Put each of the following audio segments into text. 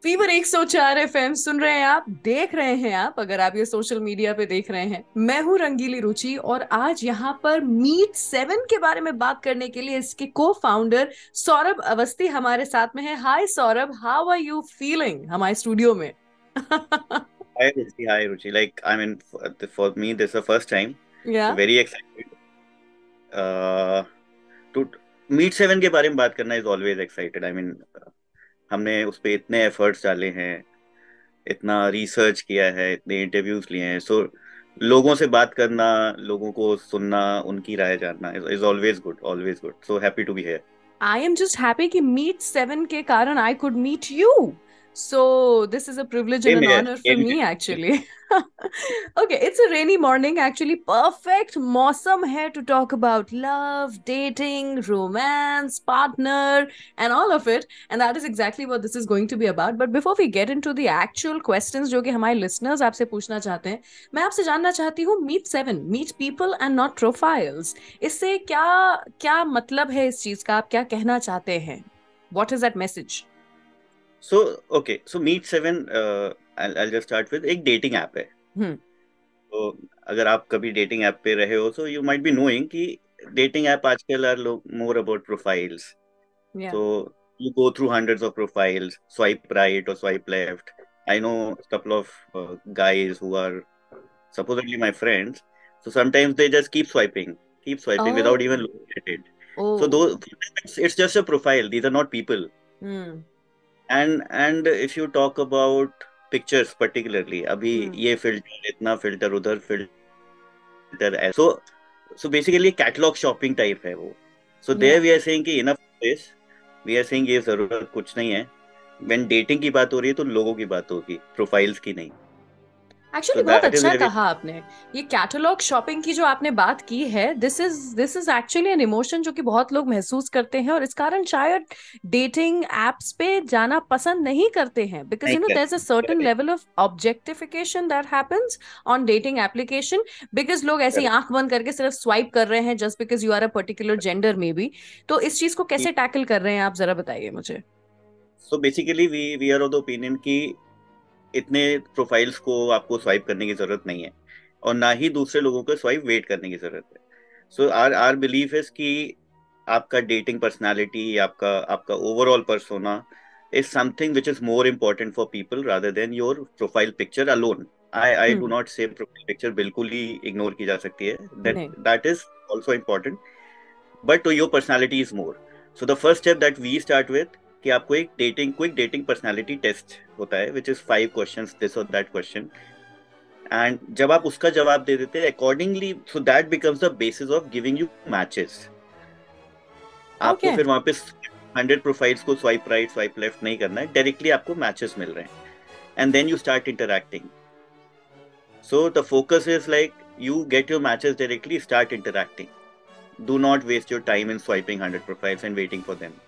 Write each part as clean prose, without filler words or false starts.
Fever 104 FM सुन रहे हैं आप, देख रहे हैं आप, अगर आप ये सोशल मीडिया पे देख रहे हैं। मैं हूं रंगीली रुचि और आज यहाँ पर मीट सेवन के बारे में बात करने के लिए इसके को फाउंडर सौरभ अवस्थी हमारे साथ में है। Hi Saurabh, how are you feeling हमारे स्टूडियो में? Hi Ruchi, hi Ruchi. Like, I mean, for me, this is the first time. या So very excited. Uh, to meet seven के बारे में बात करना is always excited. I mean, हमने उस पे इतने एफर्ट्स डाले हैं, इतना रिसर्च किया है, इतने इंटरव्यूज लिए हैं। सो लोगों से बात करना, लोगों को सुनना, उनकी राय जानना is always good, always good. So happy to be here. I am just happy कि मीट सेवन के कारण I could meet you. So this is a privilege and same an here, honor for same me here. actually. Okay, it's a rainy morning actually. Perfect मौसम है to talk about love, dating, romance, partner and all of it. And that is exactly what this is going to be about. But before we get into the actual questions जो कि हमारे listeners आपसे पूछना चाहते हैं, मैं आपसे जानना चाहती हूँ meet seven, meet people and not profiles. इससे क्या क्या मतलब है इस चीज का? आप क्या कहना चाहते हैं? What is that message? So okay, so meet seven, I'll just start with एक डेटिंग ऐप है। Hmm. तो अगर आप कभी डेटिंग ऐप पे रहे हो तो यू माइट बी नोइंग कि डेटिंग ऐप आजकल are more about profiles. Yeah. So you go through hundreds of profiles, swipe right or swipe left. I know a couple of guys who are supposedly my friends. So sometimes they just keep swiping without Oh. even looking at it. So Oh. those, it's just a profile. These are not people. Hmm. And if you talk about pictures particularly, अभी Hmm. ये filter, इतना filter, उधर filter, so basically catalogue shopping type है वो। So there Yeah. We are saying कि enough this, we are saying ये जरूरत कुछ नहीं है। व्हेन डेटिंग की बात हो रही है तो लोगों की बात होगी, प्रोफाइल्स की नहीं। एक्चुअली सो बहुत दैट इज अच्छा वेयर कहा आपने। ये कैटलॉग शॉपिंग की जो आपने बात की है, this is actually an emotion जो कि बहुत लोग महसूस करते हैं और इस कारण शायद डेटिंग एप्स पे जाना पसंद नहीं करते हैं, बिकॉज नहीं there is a certain correct, level of objectification that happens on dating application. Because लोग ऐसे ही करेक्ट। आंख बंद करके सिर्फ स्वाइप कर रहे हैं just because you are a particular gender में भी। तो इस चीज को कैसे टैकल कर रहे हैं आप, जरा बताइए मुझे। So basically we are of the opinion कि इतने प्रोफाइल्स को आपको स्वाइप करने की जरूरत नहीं है, और ना ही दूसरे लोगों को स्वाइप वेट करने की जरूरत है। सो आर आर बिलीफ इज कि आपका डेटिंग पर्सनालिटी, आपका आपका overall persona is something which is more important for people rather than your profile picture alone. I do hmm. not say profile picture बिल्कुल ही ignore की जा सकती है, नहीं. that is also important, but your personality is more. So the first step that we start with कि आपको एक quick dating personality test होता है which is 5 questions, this or that question, and जब आप उसका जवाब दे देते हैं accordingly, so that becomes the basis of giving you matches. आपको ओके. फिर वहां पे 100 प्रोफाइल्स को स्वाइप राइट स्वाइप लेफ्ट नहीं करना है, डायरेक्टली आपको मैचेस मिल रहे हैं, and then you start interacting. So the focus is like you get your matches directly, start interacting. Do not waste your time in swiping 100 profiles and waiting for them.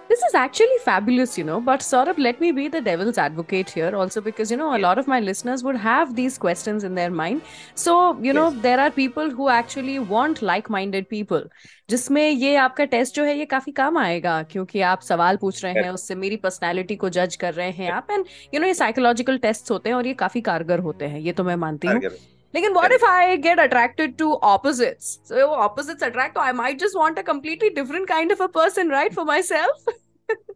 This is actually fabulous, But Saurabh, let me be the devil's advocate here also because, a Yes, lot of my listeners would have these questions in their mind. So, yes, there are people who actually want like-minded people. जिसमें ये आपका test जो है ये काफी काम आएगा क्योंकि आप सवाल पूछ रहे हैं, correct, उससे मेरी पर्सनैलिटी को जज कर रहे हैं correct, आप, एंड ये साइकोलॉजिकल टेस्ट होते हैं और ये काफी कारगर होते हैं, ये तो मैं मानती हूँ. target, लेकिन what if correct. I get attracted to opposites? So opposites attract, so I might just want a completely different kind of a person, right, for myself.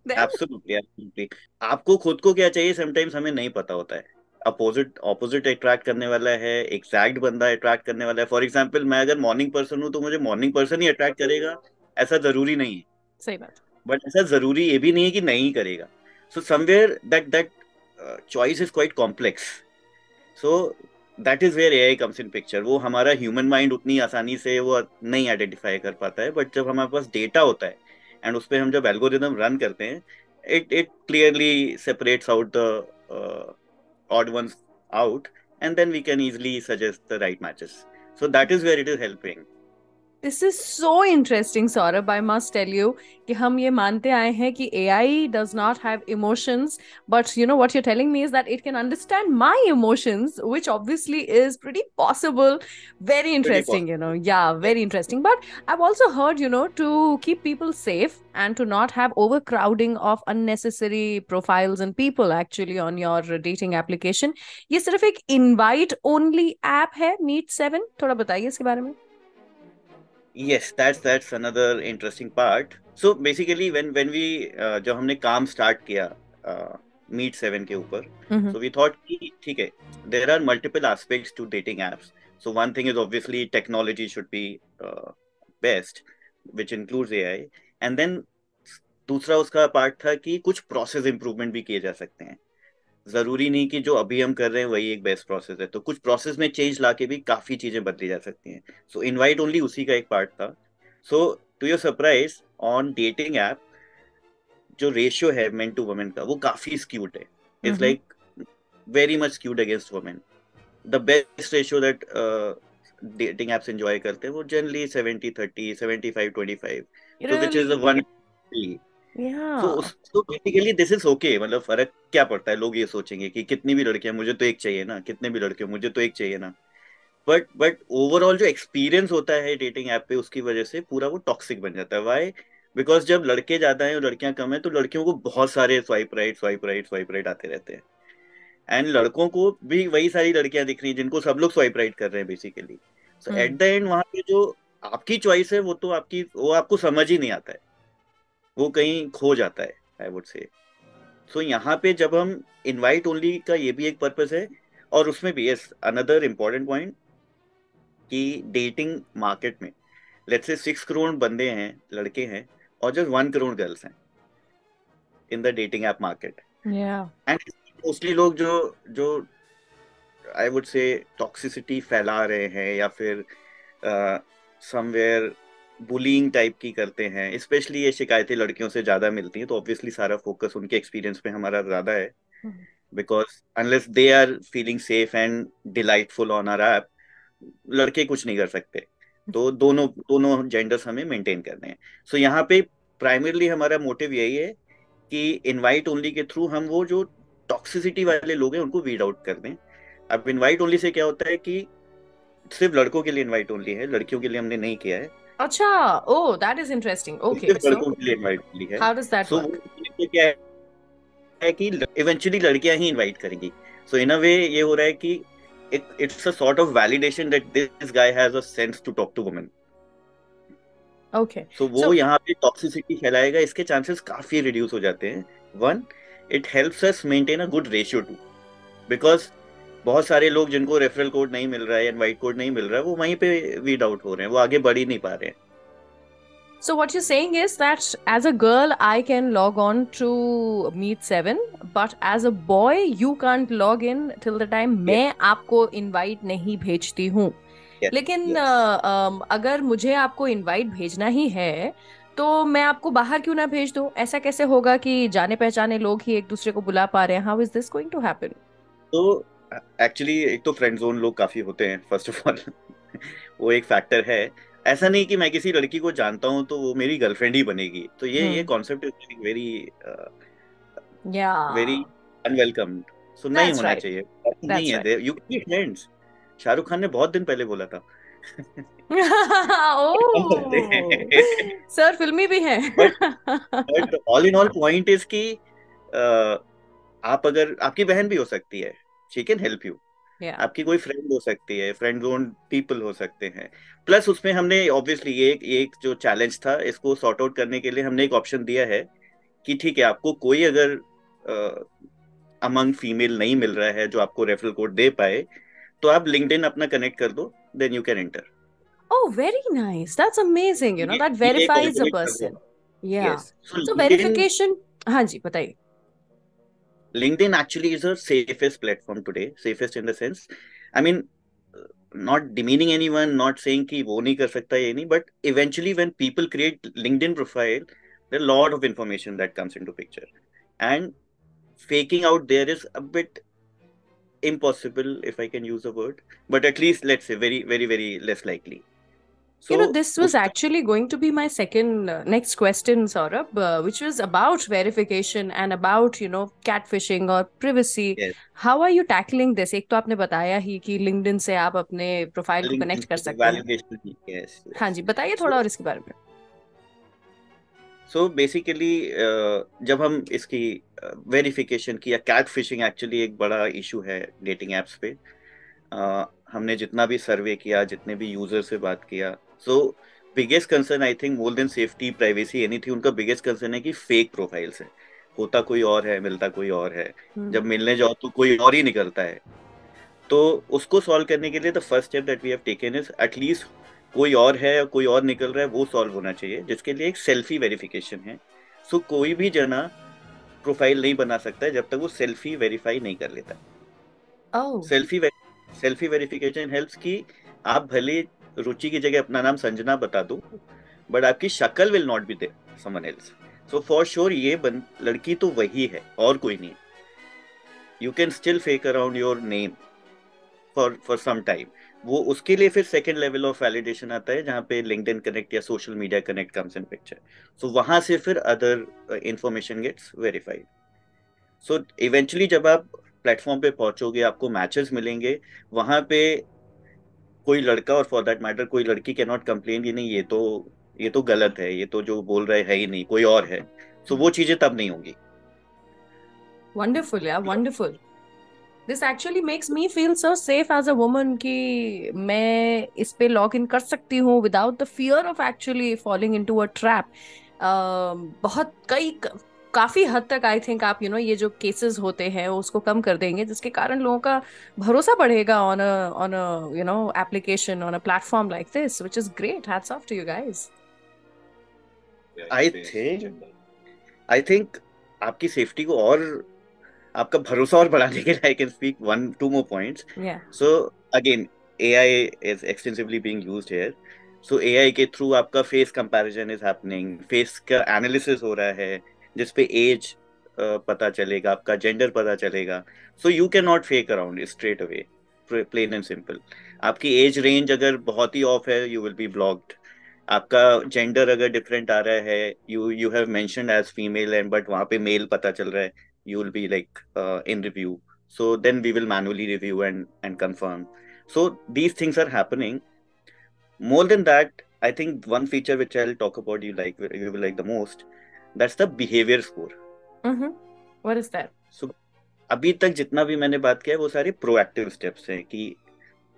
Then absolutely, absolutely. आपको खुद को क्या चाहिए समटाइम्स हमें नहीं पता होता है। अपोजिट अपोजिट अट्रैक्ट करने वाला है, एग्जैक्ट बंदा अट्रैक्ट करने वाला है। फॉर एग्जाम्पल, मैं अगर मॉर्निंग पर्सन हूँ तो मुझे मॉर्निंग पर्सन ही अट्रैक्ट करेगा, ऐसा जरूरी नहीं है। सही बात. बट ऐसा जरूरी ये भी नहीं है कि नहीं करेगा। So somewhere that that choice is quite complex. So that is where AI comes in picture. वो हमारा ह्यूमन माइंड उतनी आसानी से वो नहीं आइडेंटिफाई कर पाता है, बट जब हमारे पास डेटा होता है एंड उस पर हम जब एल्गोरिदम रन करते हैं, it clearly separates out the odd ones out, and then we can easily suggest the right matches. So that is where it is helping. This is so interesting Saurabh, I must tell you कि हम ये मानते आए हैं कि AI does not have emotions, but you know what you telling me is that it can understand my emotions, which obviously is pretty possible. Very Pretty interesting, you know. possible. Yeah, Yes. very interesting. But I've also heard, you know, to keep people safe and to not have overcrowding of unnecessary profiles and people actually on your dating application. ये सिर्फ एक invite only app है, Meet Seven. थोड़ा बताइए इसके बारे में. Yes, that's another interesting part. So basically when we जब हमने काम स्टार्ट किया मीट सेवन के ऊपर, Mm-hmm. so we thought कि ठीक है, there are multiple aspects to dating apps. So one thing is obviously technology should be best, which includes AI, and then दूसरा उसका पार्ट था कि कुछ प्रोसेस इंप्रूवमेंट भी किए जा सकते हैं. जरूरी नहीं कि जो अभी हम कर रहे हैं वही एक बेस्ट प्रोसेस है, तो कुछ प्रोसेस में चेंज लाके भी काफी चीजें बदली जा सकती हैं. सो इनवाइट ओनली उसी का एक पार्ट था. So to your surprise, on dating app जो रेशियो है मेन टू वुमेन का वो काफी स्क्यूड है. It's Mm-hmm. Like very much skewed against women. The best ratio that dating apps enjoy करते हैं वो जनरली 70-30, 75-25, तो which is Really? One. Yeah. तो बेसिकली दिस इज ओके. मतलब फर्क क्या पड़ता है, लोग ये सोचेंगे कि कितनी भी लड़कियां मुझे तो एक चाहिए ना, कितने भी लड़के मुझे तो एक चाहिए ना. बट ओवरऑल जो एक्सपीरियंस होता है डेटिंग ऐप पे उसकी वजह से पूरा वो टॉक्सिक बन जाता है. वाई? बिकॉज जब लड़के ज्यादा हैं और लड़कियां कम है तो लड़कियों को बहुत सारे swipe right swipe right swipe right आते रहते हैं, एंड लड़कों को भी वही सारी लड़कियां दिख रही हैं जिनको सब लोग स्वाइप राइट कर रहे हैं basically. So Hmm. At the end वहां पे जो आपकी चॉइस है वो तो आपकी, वो आपको समझ ही नहीं आता है, वो कहीं खो जाता है, आई वुड से. सो यहाँ पे जब हम इनवाइट ओनली का ये भी एक पर्पस है, और उसमें भी यस अनदर इम्पोर्टेंट पॉइंट कि डेटिंग मार्केट में लेट्स से 6 करोड़ बंदे हैं, लड़के हैं, और जस्ट 1 करोड़ गर्ल्स हैं in the dating app market. Yeah. And mostly लोग जो जो आई वुड से टॉक्सिसिटी फैला रहे हैं या फिर समवेयर बुलिंग टाइप की करते हैं, स्पेशली ये शिकायतें लड़कियों से ज्यादा मिलती हैं, तो ऑब्वियसली सारा फोकस उनके एक्सपीरियंस पे हमारा ज्यादा है. Mhm. Because unless they are feeling safe and delightful on our app, लड़के कुछ नहीं कर सकते. तो दोनों दोनों जेंडर्स हमें मेंटेन करने हैं. सो यहाँ पे प्राइमरली हमारा मोटिव यही है कि इनवाइट ओनली के थ्रू हम वो जो टॉक्सिसिटी वाले लोग हैं उनको वीड आउट कर दें. अब इनवाइट ओनली से क्या होता है कि सिर्फ लड़कों के लिए इनवाइट ओनली है, लड़कियों के लिए हमने नहीं किया है. Acha. Oh, that is interesting. तो Okay, सिर्फ so लड़कों के लिए इनवाइट ओनली है. how does that सो वो work? क्या है कि इवेंचुअली लड़कियां ही इनवाइट करेंगी. सो इन अ वे ये हो रहा है कि it's a sort of validation that this guy has a sense to talk to women. Okay. So वो So, यहाँ पे टॉक्सिसिटी फैलाएगा, इसके चांसेस काफी रिड्यूस हो जाते हैं. One, it helps us maintain a good ratio two, because बहुत सारे लोग जिनको रेफरल कोड नहीं मिल रहा है, इनवाइट कोड नहीं मिल रहा है, वो वहीं पे वीड आउट हो रहे हैं, वो आगे बढ़ ही नहीं पा रहे हैं. so what you're saying is that as a girl, I can log on to Meet Seven, but as a boy, you can't log in till the time Yes, मैं आपको invite नहीं भेजती हूँ. yes, लेकिन yes. अगर मुझे आपको invite भेजना ही है तो मैं आपको बाहर क्यों ना भेज दूं? ऐसा कैसे होगा कि जाने पहचाने लोग ही एक दूसरे को बुला पा रहे हैं? How is this going to happen? तो एक्चुअली एक तो फ्रेंड जोन लोग काफी होते हैं फर्स्ट ऑफ ऑल. वो एक फैक्टर है. ऐसा नहीं कि मैं किसी लड़की को जानता हूँ तो वो मेरी गर्लफ्रेंड ही बनेगी, तो ये hmm. Concept is very yeah. Very unwelcome. So नहीं दैट्स होना राइट. चाहिए, ऐसा नहीं दैट्स है. Right. They you can be friends. Shahrukh Khan ने बहुत दिन पहले बोला था. हम करते ओह, हैं. सर फिल्मी भी है. But but all in all point is कि आप अगर, आपकी बहन भी हो सकती है, शी कैन हेल्प यू. या. आपकी कोई फ्रेंड हो सकती है, फ्रेंड जोन पीपल हो सकते हैं. प्लस उसमें हमने ऑब्वियसली एक जो चैलेंज था इसको सॉर्ट आउट करने के लिए हमने एक ऑप्शन दिया है कि ठीक है, आपको कोई अगर अमंग फीमेल नहीं मिल रहा है जो आपको रेफरल कोड दे पाए, तो आप लिंक्डइन अपना कनेक्ट कर दो, then you can enter. Oh, very nice. That's amazing. You know, that ये एक verifies a ऑल्टरनेट कर person. दो. Yeah. यस. सो So लिंक्डइन, verification. हाँ जी, बताइए. LinkedIn actually is the safest platform today. Safest in the sense, I mean, not demeaning anyone, not saying कि वो नहीं कर सकता ये नहीं, but eventually when people create LinkedIn profile, there are a lot of information that comes into picture, and faking out there is a bit impossible, if I can use a word, but at least let's say very very very less likely. You so know, this was उसका actually going to be my second next question, Saurabh, which was about verification and about, catfishing or privacy. yes, How are you tackling this? एक तो आपने बताया ही कि LinkedIn से आप अपने profile को लिंक्डइन कनेक्ट कर से सकते हैं। वैलिडेशन, यस हाँ यस। जी, बताइए थोड़ा सो और इसके बारे में। सो बेसिकली जब हम इसकी वेरिफिकेशन की, या कैट फिशिंग एक्चुअली एक बड़ा इशू है डेटिंग एप्स पे। हमने जितना भी सर्वे किया, जितने भी यूजर से बात किया, so biggest concern I think more than safety privacy any थी, उनका बिगेस्ट कंसर्न है कि फेक प्रोफाइल्स है। होता कोई और है, मिलता कोई और है। जब हम्म। मिलने जाओ तो कोई और ही निकलता है। तो उसको सॉल्व करने के लिए the first step that we have taken is at least कोई और है, कोई और निकल रहा है, वो सॉल्व होना चाहिए, जिसके लिए एक सेल्फी वेरिफिकेशन है। सो कोई भी जना प्रोफाइल नहीं बना सकता है जब तक वो सेल्फी वेरीफाई नहीं कर लेता। ओह। सेल्फी सेल्फी वेरिफिकेशन हेल्प्स कि आप भले रुचि की जगह अपना नाम संजना बता दो, बट आपकी शक्ल will not be there someone else. So for sure ये लड़की तो वही है और कोई नहीं। You can still fake around your name for some time. वो उसके लिए फिर सेकंड लेवल ऑफ वैलिडेशन आता है, जहाँ पे लिंक्डइन कनेक्ट या social media connect comes in picture. So वहां से फिर other information gets verified. So eventually जब आप प्लेटफॉर्म पे पहुंचोगे, आपको मैचेस मिलेंगे वहां पे। कोई लड़का और फॉर दैट मैटर कोई लड़की कैन नॉट कंप्लेन कि नहीं, ये तो गलत है, ये तो जो बोल रहे है ही नहीं, कोई और है। सो वो चीजें तब नहीं होंगी। वंडरफुल यार, wonderful. This actually makes me feel so safe as a woman कि मैं इस पे लॉग इन कर सकती हूँ without the fear of actually falling into a trap. बहुत काफी हद तक आई थिंक आप ये जो केसेस होते हैं उसको कम कर देंगे, जिसके कारण लोगों का भरोसा बढ़ेगा on a application, on a platform like this, which is great. Hats off to you guys. I think I think आपकी सेफ्टी को और आपका भरोसा और बढ़ाने के लिए I can speak one two more points. Yeah. So again, AI is extensively being used here. So AI के थ्रू आपका face comparison is happening, face का एनालिसिस हो रहा है, जिसपे एज पता चलेगा, आपका जेंडर पता चलेगा। So you can not fake around straight away, plain and simple. आपकी एज रेंज अगर बहुत ही ऑफ है, यू विल बी ब्लॉक्ड। आपका जेंडर अगर डिफरेंट आ रहा है, you you have mentioned as female and but वहां पे मेल पता चल रहा है, you will be like in review. So then we will manually review and confirm. So these things are happening. More than that, I think one feature which I'll talk about you will like the most, that's the behavior score. Hmm. What is that? So अभी तक जितना भी मैंने बात किया है वो सारे प्रोएक्टिव स्टेप्स हैं कि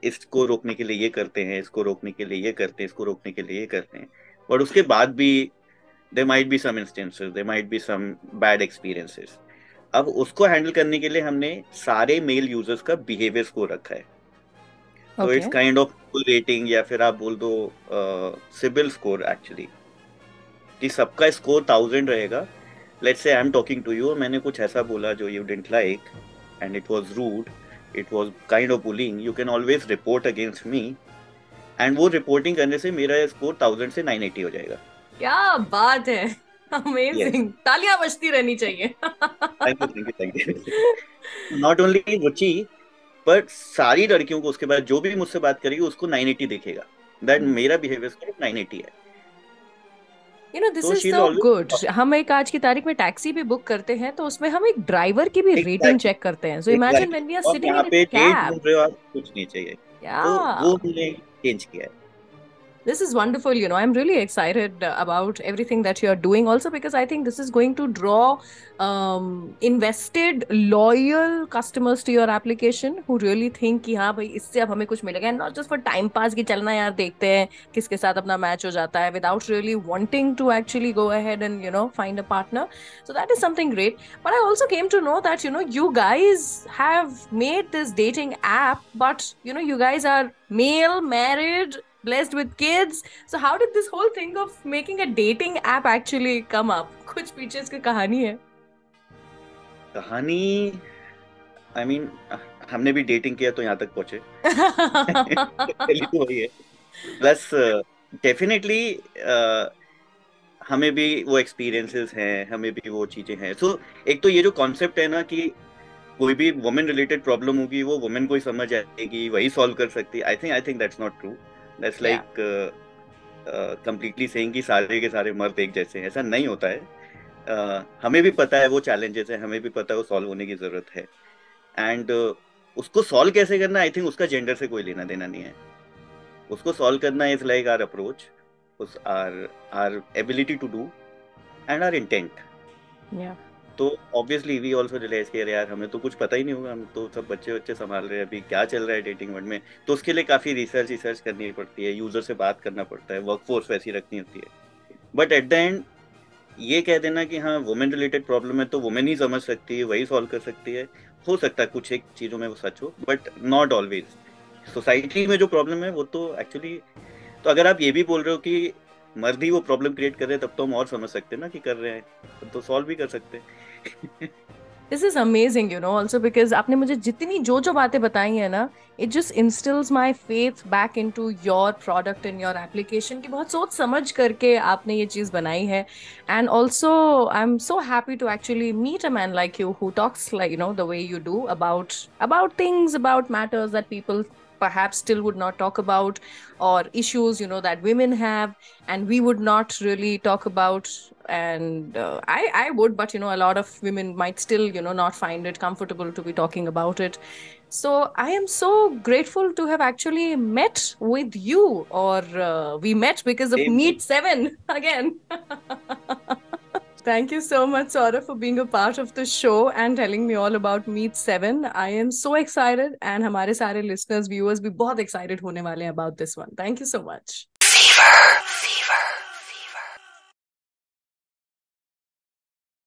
इसको रोकने के लिए ये करते हैं, इसको रोकने के लिए ये करते हैं, इसको रोकने के लिए ये करते हैं। बट उसके बाद भी there might be some instances, there might be some bad experiences. अब उसको हैंडल करने के लिए हमने सारे मेल यूजर्स का बिहेवियर स्कोर रखा है। तो it's okay. Kind of rating, या फिर आप बोल दो सिबिल स्कोर एक्चुअली, कि सबका स्कोर 1000 रहेगा। Let's say I am talking to you, मैंने कुछ ऐसा बोला जो you didn't like and it was rude, it was kind of bullying, you can always report against me, and वो रिपोर्टिंग करने से मेरा स्कोर 1000 से 980 हो जाएगा। क्या बात है! यस, अमेजिंग, तालियां बजती रहनी चाहिए। Thank you thank you thank you. Not only Ruchi, but सारी लड़कियों को उसके बाद जो भी मुझसे बात करेगी उसको 980 दिखेगा, दैट मेरा बिहेवियर स्कोर 980 है। दिस तो is she will so good. Always, हम एक आज की तारीख में टैक्सी भी बुक करते हैं तो उसमें हम एक ड्राइवर की भी रेटिंग एग्जैक्टली चेक करते हैं। So imagine exactly. When we are और सिटिंग यहाँ इन अ पे डेट कैब। ढूंढ रहे हो आप, कुछ नहीं चाहिए। या। तो वो हमने चेंज किया है। This is wonderful. I'm really excited about everything that you're doing also, because I think this is going to draw invested, loyal customers to your application who really think कि हाँ भाई इससे अब हमें कुछ मिलेगा, and not just for time pass कि चलना यार देखते हैं किसके साथ अपना मैच हो जाता है, without really wanting to actually go ahead and find a partner. So that is something great. But I also came to know that you guys have made this dating app, but you guys are male, married, blessed with kids. So how did this whole thing of making a dating app actually come up? कुछ पीछे इसकी कहानी है? कहानी, आई I mean हमने भी dating किया तो यहाँ तक पहुंचे। पहली तो वही है। प्लस डेफिनेटली हमें भी वो एक्सपीरियंसेस हैं, हमें भी वो चीजें हैं। सो एक तो ये जो कॉन्सेप्ट है ना कि कोई भी वुमेन रिलेटेड प्रॉब्लम होगी वो वुमेन को ही समझ आएगी, वही सॉल्व कर सकती है, I think that's not true. That's Yeah. Like completely saying कि सारे के सारे मर्द एक जैसे हैं, ऐसा नहीं होता है। हमें भी पता है वो चैलेंजेस है, हमें भी पता है वो सॉल्व होने की जरूरत है। एंड उसको सॉल्व कैसे करना, आई थिंक उसका जेंडर से कोई लेना देना नहीं है। उसको सॉल्व करना इज लाइक आर अप्रोच, उस our our ability to do and our intent. Yeah. तो ऑब्वियसली वी ऑल्सो रियलाइज किया यार हमें तो कुछ पता ही नहीं होगा, हम तो सब बच्चे बच्चे संभाल रहे हैं, अभी क्या चल रहा है डेटिंग वर्ल्ड में। तो उसके लिए काफी रिसर्च करनी पड़ती है, यूजर से बात करना पड़ता है, वर्कफोर्स वैसी रखनी होती है। बट एट द एंड ये कह देना कि हाँ वुमेन रिलेटेड प्रॉब्लम है तो वुमेन ही समझ सकती है, वही सॉल्व कर सकती है, हो सकता है कुछ एक चीजों में वो सच हो, बट नॉट ऑलवेज। सोसाइटी में जो प्रॉब्लम है वो तो एक्चुअली, तो अगर आप ये भी बोल रहे हो कि मर्द ही वो प्रॉब्लम क्रिएट कर रहे हैं, तब तो हम और समझ सकते हैं ना कि कर रहे हैं, तब तो सॉल्व भी कर सकते हैं। This is amazing, also because आपने मुझे जितनी जो बातें बताई है ना, it just instills my faith back into your product and your application कि बहुत सोच समझ करके आपने ये चीज़ बनाई है. And also, I'm so happy to actually meet a man like you who talks like, the way you do about things, about matters that people perhaps still would not talk about, or issues, that women have and we would not really talk about. And I would, but a lot of women might still not find it comfortable to be talking about it. So I am so grateful to have actually met with you, or we met because of Same here. Meet 7 again. Thank you so much, Saurabh, for being a part of the show and telling me all about Meet 7. I am so excited, and हमारे सारे listeners, viewers भी बहुत excited होने वाले हैं about this one. Thank you so much. Fever.